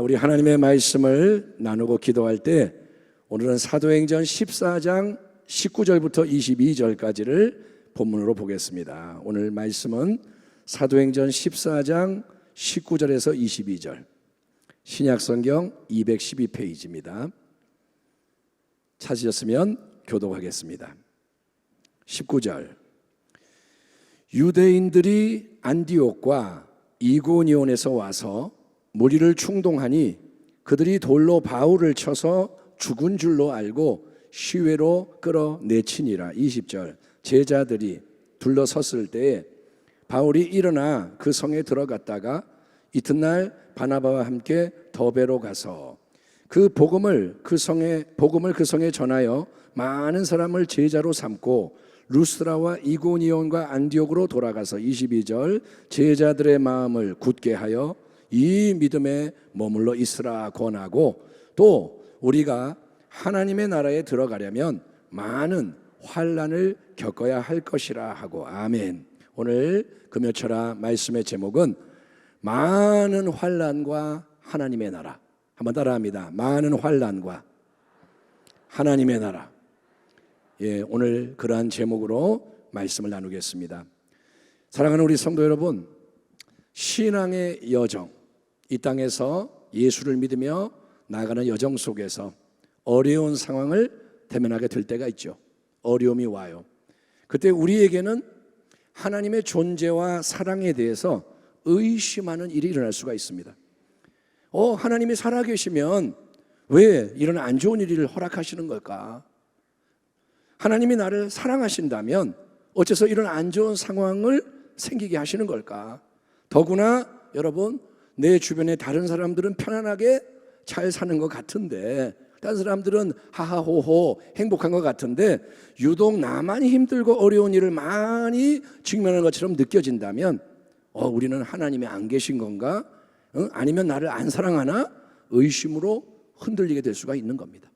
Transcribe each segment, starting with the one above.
우리 하나님의 말씀을 나누고 기도할 때 오늘은 사도행전 14장 19절부터 22절까지를 본문으로 보겠습니다. 오늘 말씀은 사도행전 14장 19절에서 22절, 신약성경 212페이지입니다. 찾으셨으면 교독하겠습니다. 19절, 유대인들이 안디옥과 이고니온에서 와서 무리를 충동하니 그들이 돌로 바울을 쳐서 죽은 줄로 알고 시외로 끌어내치니라. 20절, 제자들이 둘러섰을 때에 바울이 일어나 그 성에 들어갔다가 이튿날 바나바와 함께 더베로 가서 복음을 그 성에 전하여 많은 사람을 제자로 삼고 루스드라와 이고니온과 안디옥으로 돌아가서 22절, 제자들의 마음을 굳게 하여 이 믿음에 머물러 있으라 권하고, 또 우리가 하나님의 나라에 들어가려면 많은 환난을 겪어야 할 것이라 하고. 아멘. 오늘 금요철야 말씀의 제목은 많은 환난과 하나님의 나라. 한번 따라합니다. 많은 환난과 하나님의 나라. 오늘 그러한 제목으로 말씀을 나누겠습니다. 사랑하는 우리 성도 여러분, 신앙의 여정, 이 땅에서 예수를 믿으며 나아가는 여정 속에서 어려운 상황을 대면하게 될 때가 있죠. 어려움이 와요. 그때 우리에게는 하나님의 존재와 사랑에 대해서 의심하는 일이 일어날 수가 있습니다. 하나님이 살아계시면 왜 이런 안 좋은 일을 허락하시는 걸까? 하나님이 나를 사랑하신다면 어째서 이런 안 좋은 상황을 생기게 하시는 걸까? 더구나 여러분, 내 주변에 다른 사람들은 편안하게 잘 사는 것 같은데, 다른 사람들은 하하호호 행복한 것 같은데 유독 나만이 힘들고 어려운 일을 많이 직면하는 것처럼 느껴진다면 우리는 하나님이 안 계신 건가? 아니면 나를 안 사랑하나? 의심으로 흔들리게 될 수가 있는 겁니다.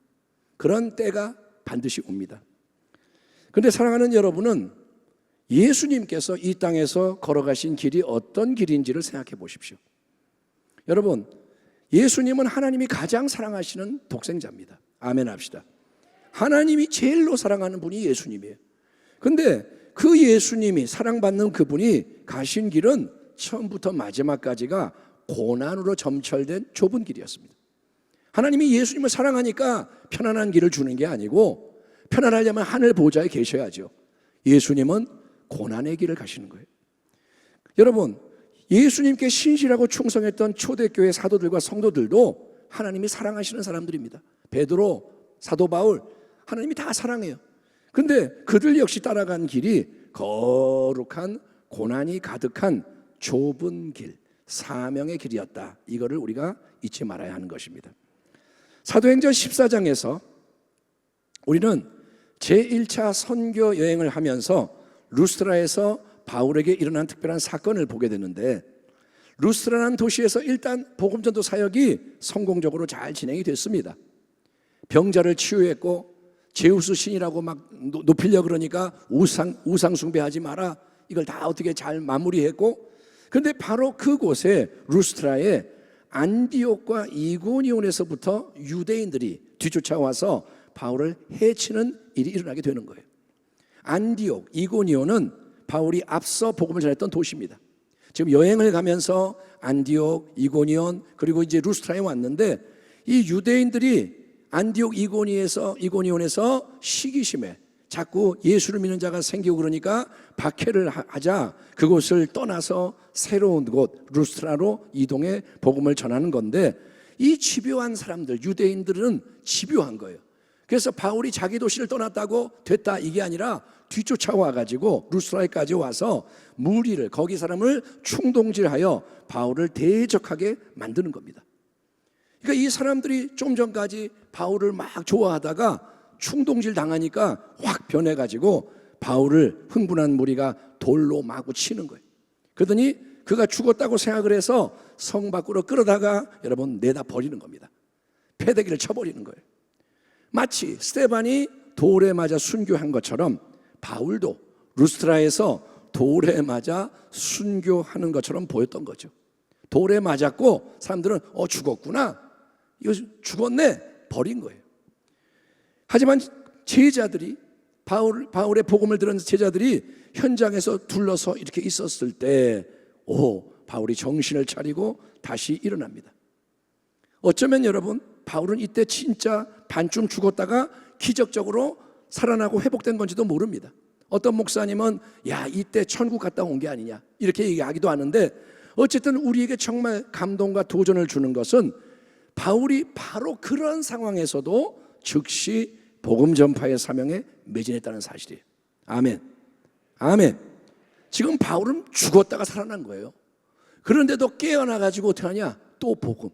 그런 때가 반드시 옵니다. 그런데 사랑하는 여러분은 예수님께서 이 땅에서 걸어가신 길이 어떤 길인지를 생각해 보십시오. 여러분, 예수님은 하나님이 가장 사랑하시는 독생자입니다. 아멘 합시다. 하나님이 제일로 사랑하는 분이 예수님이에요. 그런데 그 예수님이, 사랑받는 그분이 가신 길은 처음부터 마지막까지가 고난으로 점철된 좁은 길이었습니다. 하나님이 예수님을 사랑하니까 편안한 길을 주는 게 아니고, 편안하려면 하늘 보좌에 계셔야죠. 예수님은 고난의 길을 가시는 거예요. 여러분, 예수님께 신실하고 충성했던 초대교회 사도들과 성도들도 하나님이 사랑하시는 사람들입니다. 베드로, 사도 바울, 하나님이 다 사랑해요. 그런데 그들 역시 따라간 길이 거룩한 고난이 가득한 좁은 길, 사명의 길이었다. 이거를 우리가 잊지 말아야 하는 것입니다. 사도행전 14장에서 우리는 제1차 선교 여행을 하면서 루스드라에서 바울에게 일어난 특별한 사건을 보게 되는데, 루스드라라는 도시에서 일단 복음전도 사역이 성공적으로 잘 진행이 됐습니다. 병자를 치유했고, 제우스 신이라고 막 높이려고 그러니까 우상 숭배하지 마라, 이걸 다 어떻게 잘 마무리했고, 그런데 바로 그곳에 루스드라에 안디옥과 이고니온에서부터 유대인들이 뒤쫓아와서 바울을 해치는 일이 일어나게 되는 거예요. 안디옥, 이고니온은 바울이 앞서 복음을 전했던 도시입니다. 지금 여행을 가면서 안디옥, 이고니온, 그리고 이제 루스드라에 왔는데, 이 유대인들이 안디옥, 이고니온에서 시기심에 자꾸 예수를 믿는 자가 생기고 그러니까 박해를 하자 그곳을 떠나서 새로운 곳 루스드라로 이동해 복음을 전하는 건데, 이 집요한 사람들, 유대인들은 집요한 거예요. 그래서 바울이 자기 도시를 떠났다고 됐다, 이게 아니라 뒤쫓아와가지고 루스드라에까지 와서 무리를, 거기 사람을 충동질하여 바울을 대적하게 만드는 겁니다. 그러니까 이 사람들이 좀 전까지 바울을 막 좋아하다가 충동질 당하니까 확 변해가지고 바울을 흥분한 무리가 돌로 마구 치는 거예요. 그러더니 그가 죽었다고 생각을 해서 성 밖으로 끌어다가 여러분 내다 버리는 겁니다. 패대기를 쳐버리는 거예요. 마치 스데반이 돌에 맞아 순교한 것처럼 바울도 루스드라에서 돌에 맞아 순교하는 것처럼 보였던 거죠. 돌에 맞았고 사람들은 죽었구나, 이거 죽었네, 버린 거예요. 하지만 제자들이, 바울의 복음을 들은 제자들이 현장에서 둘러서 이렇게 있었을 때 바울이 정신을 차리고 다시 일어납니다. 어쩌면 여러분, 바울은 이때 진짜 반쯤 죽었다가 기적적으로 살아나고 회복된 건지도 모릅니다. 어떤 목사님은 이때 천국 갔다 온 게 아니냐 이렇게 얘기하기도 하는데, 어쨌든 우리에게 정말 감동과 도전을 주는 것은 바울이 바로 그런 상황에서도 즉시 복음 전파의 사명에 매진했다는 사실이에요. 아멘. 아멘. 지금 바울은 죽었다가 살아난 거예요. 그런데도 깨어나가지고 어떻게 하냐? 또 복음.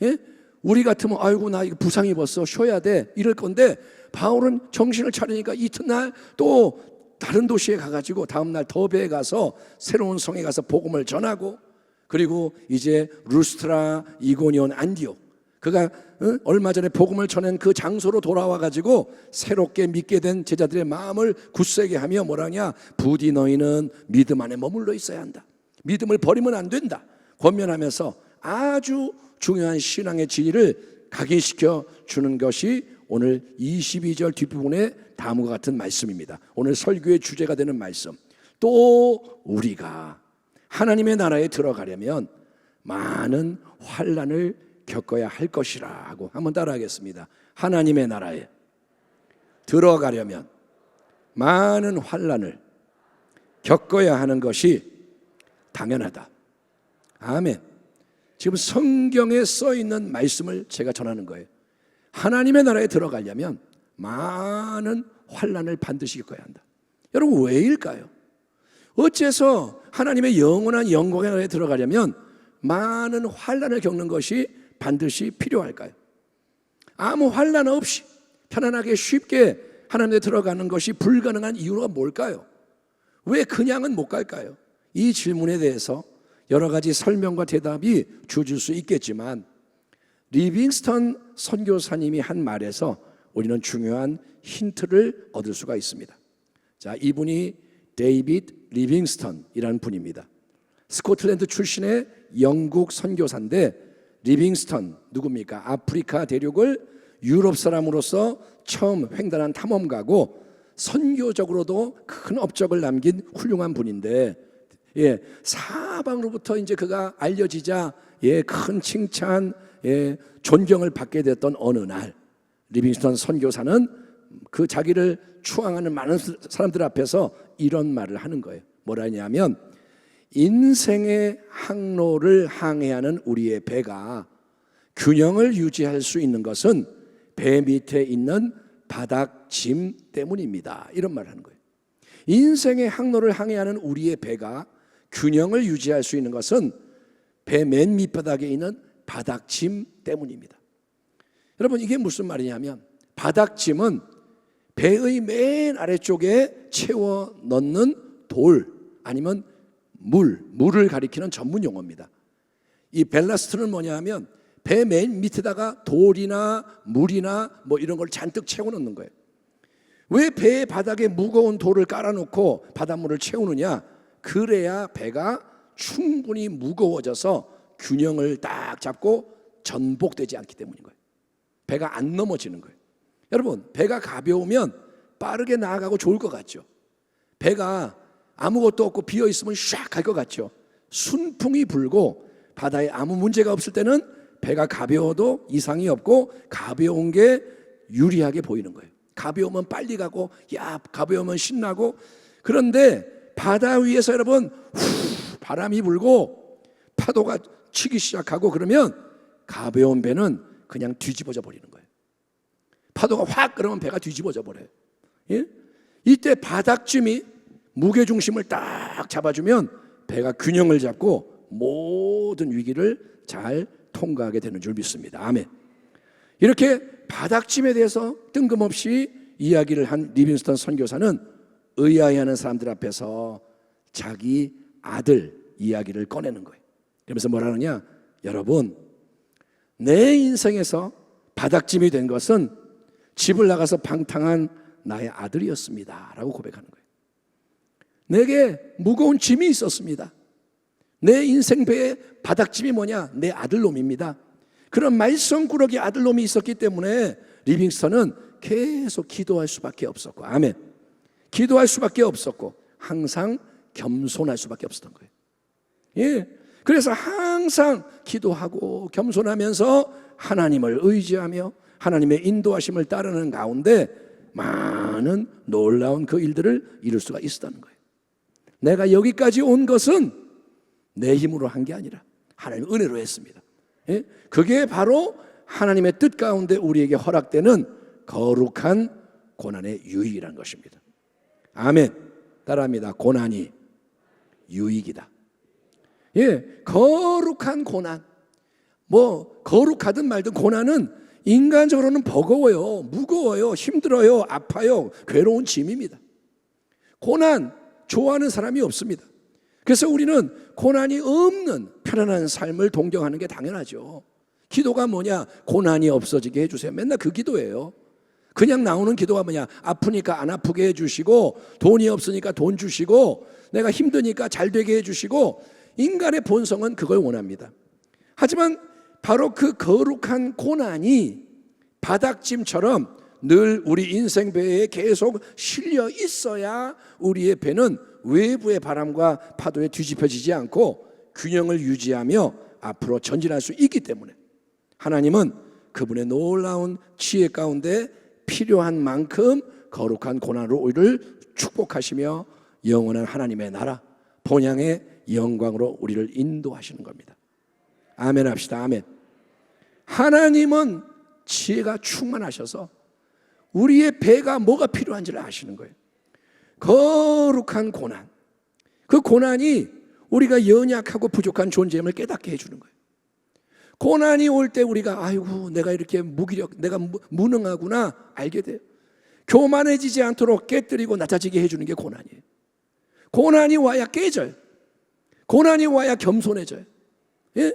예? 우리 같으면 아이고 나 이거 부상 입었어, 쉬어야 돼, 이럴 건데 바울은 정신을 차리니까 이튿날 또 다른 도시에 가가지고 다음날 더베에 가서 새로운 성에 가서 복음을 전하고, 그리고 이제 루스트라, 이고니온, 안디옥, 그가 얼마 전에 복음을 전한 그 장소로 돌아와가지고 새롭게 믿게 된 제자들의 마음을 굳세게 하며 뭐라냐? 부디 너희는 믿음 안에 머물러 있어야 한다, 믿음을 버리면 안 된다 권면하면서 아주 중요한 신앙의 진리를 각인시켜 주는 것이 오늘 22절 뒷부분의 다음과 같은 말씀입니다. 오늘 설교의 주제가 되는 말씀. 또 우리가 하나님의 나라에 들어가려면 많은 환난을 겪어야 할 것이라고 한번 따라하겠습니다. 하나님의 나라에 들어가려면 많은 환난을 겪어야 하는 것이 당연하다. 아멘. 지금 성경에 써 있는 말씀을 제가 전하는 거예요. 하나님의 나라에 들어가려면 많은 환난을 반드시 겪어야 한다. 여러분, 왜일까요? 어째서 하나님의 영원한 영광의 나라에 들어가려면 많은 환난을 겪는 것이 반드시 필요할까요? 아무 환난 없이 편안하게 쉽게 하나님에 들어가는 것이 불가능한 이유가 뭘까요? 왜 그냥은 못 갈까요? 이 질문에 대해서 여러 가지 설명과 대답이 주어질 수 있겠지만, 리빙스턴 선교사님이 한 말에서 우리는 중요한 힌트를 얻을 수가 있습니다. 자, 이분이 데이비드 리빙스턴이라는 분입니다. 스코틀랜드 출신의 영국 선교사인데, 리빙스턴 누굽니까? 아프리카 대륙을 유럽 사람으로서 처음 횡단한 탐험가고 선교적으로도 큰 업적을 남긴 훌륭한 분인데, 사방으로부터 이제 그가 알려지자 큰 칭찬, 존경을 받게 됐던 어느 날, 리빙스턴 선교사는 그 자기를 추앙하는 많은 사람들 앞에서 이런 말을 하는 거예요. 뭐라냐면, 인생의 항로를 항해하는 우리의 배가 균형을 유지할 수 있는 것은 배 밑에 있는 바닥짐 때문입니다. 이런 말을 하는 거예요. 인생의 항로를 항해하는 우리의 배가 균형을 유지할 수 있는 것은 배 맨 밑바닥에 있는 바닥짐 때문입니다. 여러분, 이게 무슨 말이냐면, 바닥짐은 배의 맨 아래쪽에 채워 넣는 돌 아니면 물을 가리키는 전문 용어입니다. 이 벨라스트는 뭐냐 하면 배 맨 밑에다가 돌이나 물이나 뭐 이런 걸 잔뜩 채워 넣는 거예요. 왜 배의 바닥에 무거운 돌을 깔아놓고 바닷물을 채우느냐? 그래야 배가 충분히 무거워져서 균형을 딱 잡고 전복되지 않기 때문인 거예요. 배가 안 넘어지는 거예요. 여러분, 배가 가벼우면 빠르게 나아가고 좋을 것 같죠? 배가 아무것도 없고 비어있으면 샥 갈 것 같죠? 순풍이 불고 바다에 아무 문제가 없을 때는 배가 가벼워도 이상이 없고 가벼운 게 유리하게 보이는 거예요. 가벼우면 빨리 가고, 가벼우면 신나고. 그런데 바다 위에서 여러분 바람이 불고 파도가 치기 시작하고 그러면 가벼운 배는 그냥 뒤집어져 버리는 거예요. 파도가 확 그러면 배가 뒤집어져 버려요. 이때 바닥짐이 무게중심을 딱 잡아주면 배가 균형을 잡고 모든 위기를 잘 통과하게 되는 줄 믿습니다. 아멘. 이렇게 바닥짐에 대해서 뜬금없이 이야기를 한 리빙스턴 선교사는 의아해하는 사람들 앞에서 자기 아들 이야기를 꺼내는 거예요. 그러면서 뭐라느냐? 여러분, 내 인생에서 바닥짐이 된 것은 집을 나가서 방탕한 나의 아들이었습니다 라고 고백하는 거예요. 내게 무거운 짐이 있었습니다. 내 인생 배의 바닥짐이 뭐냐? 내 아들놈입니다. 그런 말썽꾸러기 아들놈이 있었기 때문에 리빙스턴은 계속 기도할 수밖에 없었고, 아멘. 기도할 수밖에 없었고 항상 겸손할 수밖에 없었던 거예요. 예. 그래서 항상 기도하고 겸손하면서 하나님을 의지하며 하나님의 인도하심을 따르는 가운데 많은 놀라운 그 일들을 이룰 수가 있었다는 거예요. 내가 여기까지 온 것은 내 힘으로 한 게 아니라 하나님의 은혜로 했습니다. 예? 그게 바로 하나님의 뜻 가운데 우리에게 허락되는 거룩한 고난의 유익이라는 것입니다. 아멘. 따라합니다. 고난이 유익이다. 예, 거룩한 고난. 뭐 거룩하든 말든 고난은 인간적으로는 버거워요, 무거워요, 힘들어요, 아파요, 괴로운 짐입니다. 고난 좋아하는 사람이 없습니다. 그래서 우리는 고난이 없는 편안한 삶을 동경하는 게 당연하죠. 기도가 뭐냐? 고난이 없어지게 해주세요. 맨날 그 기도예요. 그냥 나오는 기도가 뭐냐? 아프니까 안 아프게 해주시고, 돈이 없으니까 돈 주시고, 내가 힘드니까 잘 되게 해주시고, 인간의 본성은 그걸 원합니다. 하지만 바로 그 거룩한 고난이 바닥짐처럼 늘 우리 인생 배에 계속 실려 있어야 우리의 배는 외부의 바람과 파도에 뒤집혀지지 않고 균형을 유지하며 앞으로 전진할 수 있기 때문에 하나님은 그분의 놀라운 지혜 가운데 필요한 만큼 거룩한 고난으로 우리를 축복하시며 영원한 하나님의 나라 본향의 영광으로 우리를 인도하시는 겁니다. 아멘 합시다. 아멘. 하나님은 지혜가 충만하셔서 우리의 배가 뭐가 필요한지를 아시는 거예요. 거룩한 고난, 그 고난이 우리가 연약하고 부족한 존재임을 깨닫게 해주는 거예요. 고난이 올 때 우리가 아이고 내가 이렇게 내가 무능하구나 알게 돼요. 교만해지지 않도록 깨뜨리고 낮아지게 해주는 게 고난이에요. 고난이 와야 깨져요. 고난이 와야 겸손해져요. 예?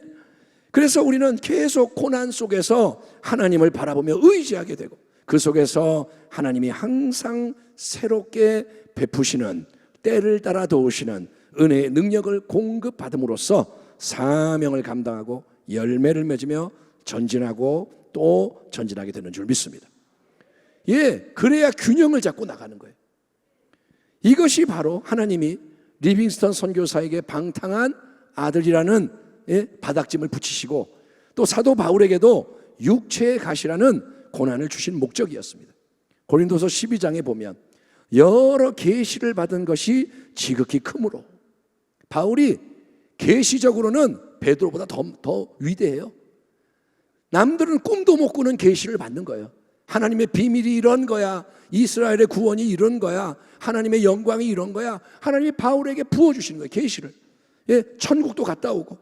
그래서 우리는 계속 고난 속에서 하나님을 바라보며 의지하게 되고 그 속에서 하나님이 항상 새롭게 베푸시는 때를 따라 도우시는 은혜의 능력을 공급받음으로써 사명을 감당하고 열매를 맺으며 전진하고 또 전진하게 되는 줄 믿습니다. 예, 그래야 균형을 잡고 나가는 거예요. 이것이 바로 하나님이 리빙스턴 선교사에게 방탕한 아들이라는 바닥짐을 붙이시고 또 사도 바울에게도 육체의 가시라는 고난을 주신 목적이었습니다. 고린도서 12장에 보면 여러 계시를 받은 것이 지극히 크므로 바울이 계시적으로는 베드로보다 더 위대해요. 남들은 꿈도 못 꾸는 계시를 받는 거예요. 하나님의 비밀이 이런 거야. 이스라엘의 구원이 이런 거야. 하나님의 영광이 이런 거야. 하나님이 바울에게 부어주시는 거예요. 계시를. 예, 천국도 갔다 오고.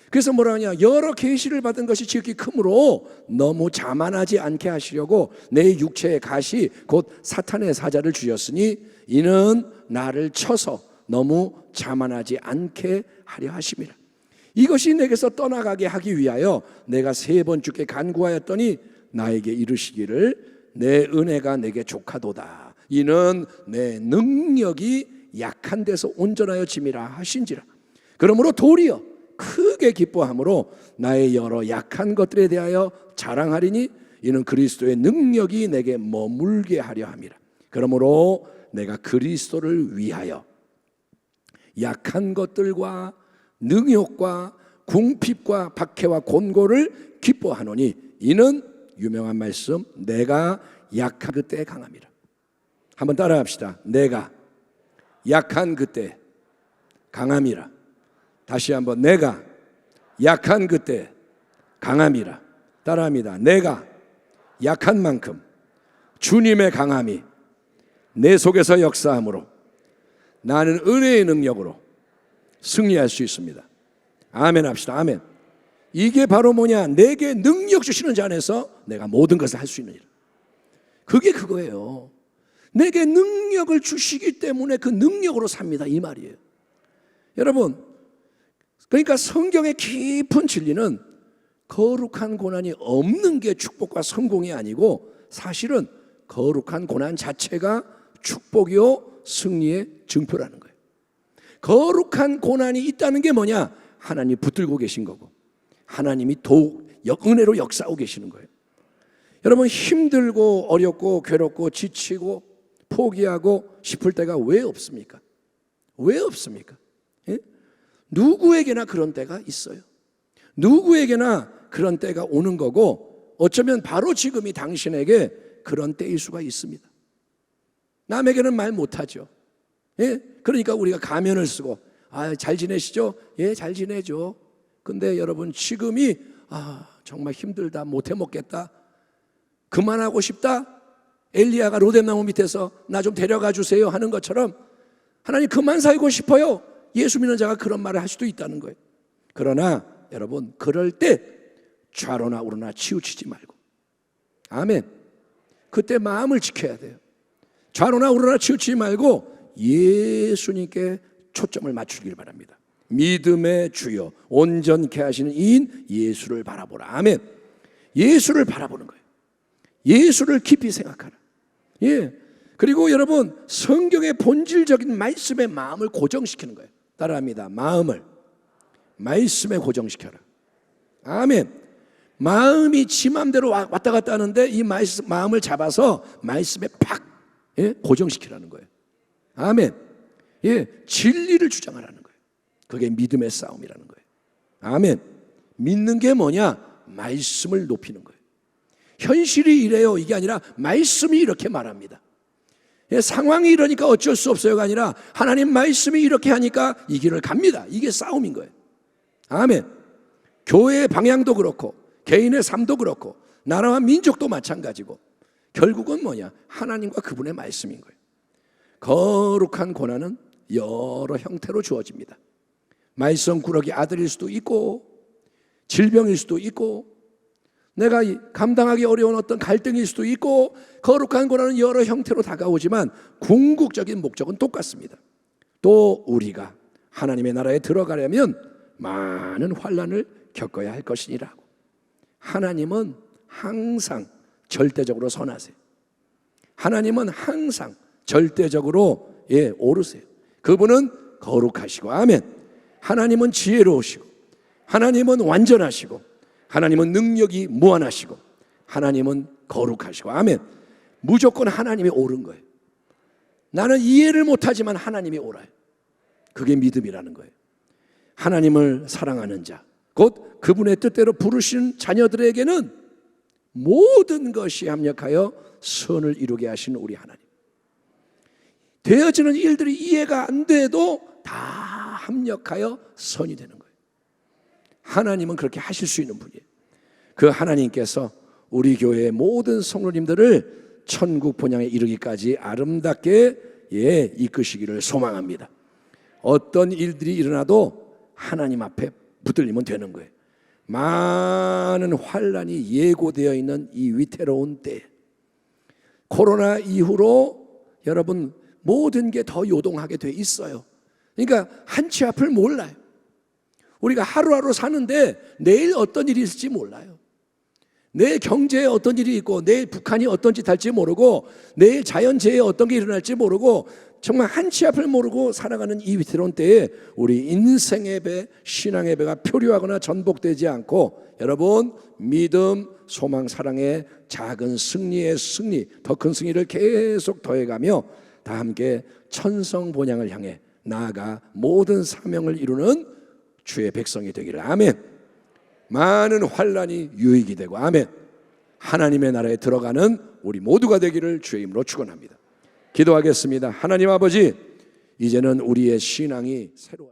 그래서 뭐라 하냐? 여러 계시를 받은 것이 지극히 크므로 너무 자만하지 않게 하시려고 내 육체의 가시 곧 사탄의 사자를 주셨으니 이는 나를 쳐서 너무 자만하지 않게 하려 하심이라. 이것이 내게서 떠나가게 하기 위하여 내가 3번 주께 간구하였더니 나에게 이르시기를 내 은혜가 내게 족하도다. 이는 내 능력이 약한 데서 온전하여 짐이라 하신지라. 그러므로 도리어 크게 기뻐함으로 나의 여러 약한 것들에 대하여 자랑하리니 이는 그리스도의 능력이 내게 머물게 하려 함이라. 그러므로 내가 그리스도를 위하여 약한 것들과 능욕과 궁핍과 박해와 곤고를 기뻐하노니 이는 유명한 말씀 내가 약한 그때 강함이라. 한번 따라합시다. 내가 약한 그때 강함이라. 다시 한번 내가 약한 그때 강함이라. 따라합니다. 내가 약한 만큼 주님의 강함이 내 속에서 역사함으로 나는 은혜의 능력으로 승리할 수 있습니다. 아멘 합시다. 아멘. 이게 바로 뭐냐? 내게 능력 주시는 자 안에서 내가 모든 것을 할 수 있는 일. 그게 그거예요. 내게 능력을 주시기 때문에 그 능력으로 삽니다. 이 말이에요. 여러분, 그러니까 성경의 깊은 진리는 거룩한 고난이 없는 게 축복과 성공이 아니고 사실은 거룩한 고난 자체가 축복이요 승리의 증표라는 거예요. 거룩한 고난이 있다는 게 뭐냐? 하나님이 붙들고 계신 거고 하나님이 더욱 은혜로 역사하고 계시는 거예요. 여러분, 힘들고 어렵고 괴롭고 지치고 포기하고 싶을 때가 왜 없습니까? 왜 없습니까? 예? 누구에게나 그런 때가 있어요. 누구에게나 그런 때가 오는 거고 어쩌면 바로 지금이 당신에게 그런 때일 수가 있습니다. 남에게는 말 못하죠. 예? 그러니까 우리가 가면을 쓰고 잘 지내시죠? 예, 잘 지내죠. 근데 여러분, 지금이 정말 힘들다, 못해 먹겠다, 그만하고 싶다, 엘리야가 로뎀나무 밑에서 나 좀 데려가 주세요 하는 것처럼 하나님 그만 살고 싶어요, 예수 믿는 자가 그런 말을 할 수도 있다는 거예요. 그러나 여러분, 그럴 때 좌로나 우로나 치우치지 말고, 아멘, 그때 마음을 지켜야 돼요. 좌로나 우로나 치우치지 말고 예수님께 초점을 맞추길 바랍니다. 믿음의 주여 온전케 하시는 이인 예수를 바라보라. 아멘. 예수를 바라보는 거예요. 예수를 깊이 생각하라. 예. 그리고 여러분, 성경의 본질적인 말씀의 마음을 고정시키는 거예요. 따라합니다. 말씀에 고정시켜라. 아멘. 마음이 지 마음대로 왔다 갔다 하는데 이 마음을 잡아서 말씀에 팍 고정시키라는 거예요. 아멘. 예, 진리를 주장하라는 거예요. 그게 믿음의 싸움이라는 거예요. 아멘. 믿는 게 뭐냐? 말씀을 높이는 거예요. 현실이 이래요, 이게 아니라 말씀이 이렇게 말합니다. 예, 상황이 이러니까 어쩔 수 없어요가 아니라 하나님 말씀이 이렇게 하니까 이 길을 갑니다. 이게 싸움인 거예요. 아멘. 교회의 방향도 그렇고 개인의 삶도 그렇고 나라와 민족도 마찬가지고 결국은 뭐냐? 하나님과 그분의 말씀인 거예요. 거룩한 고난은 여러 형태로 주어집니다. 말썽꾸러기 아들일 수도 있고 질병일 수도 있고 내가 감당하기 어려운 어떤 갈등일 수도 있고 거룩한 고난은 여러 형태로 다가오지만 궁극적인 목적은 똑같습니다. 또 우리가 하나님의 나라에 들어가려면 많은 환난을 겪어야 할 것이니라고. 하나님은 항상 절대적으로 선하세요. 하나님은 항상 절대적으로 옳으세요. 그분은 거룩하시고, 아멘. 하나님은 지혜로우시고, 하나님은 완전하시고, 하나님은 능력이 무한하시고, 하나님은 거룩하시고, 아멘. 무조건 하나님이 옳은 거예요. 나는 이해를 못하지만 하나님이 옳아요. 그게 믿음이라는 거예요. 하나님을 사랑하는 자, 곧 그분의 뜻대로 부르신 자녀들에게는 모든 것이 합력하여 선을 이루게 하시는 우리 하나님. 되어지는 일들이 이해가 안 돼도 다 합력하여 선이 되는 거예요. 하나님은 그렇게 하실 수 있는 분이에요. 그 하나님께서 우리 교회의 모든 성도님들을 천국 본향에 이르기까지 아름답게 이끄시기를 소망합니다. 어떤 일들이 일어나도 하나님 앞에 붙들리면 되는 거예요. 많은 환난이 예고되어 있는 이 위태로운 때, 코로나 이후로 여러분 모든 게 더 요동하게 돼 있어요. 그러니까 한치 앞을 몰라요. 우리가 하루하루 사는데 내일 어떤 일이 있을지 몰라요. 내일 경제에 어떤 일이 있고 내일 북한이 어떤 짓 할지 모르고 내일 자연재해에 어떤 게 일어날지 모르고 정말 한치 앞을 모르고 살아가는 이 위태로운 때에 우리 인생의 배, 신앙의 배가 표류하거나 전복되지 않고 여러분 믿음, 소망, 사랑의 작은 승리의 승리, 더 큰 승리를 계속 더해가며 다 함께 천성 본향을 향해 나아가 모든 사명을 이루는 주의 백성이 되기를. 아멘. 많은 환난이 유익이 되고, 아멘. 하나님의 나라에 들어가는 우리 모두가 되기를 주의 이름으로 축원합니다. 기도하겠습니다. 하나님 아버지, 이제는 우리의 신앙이 새로워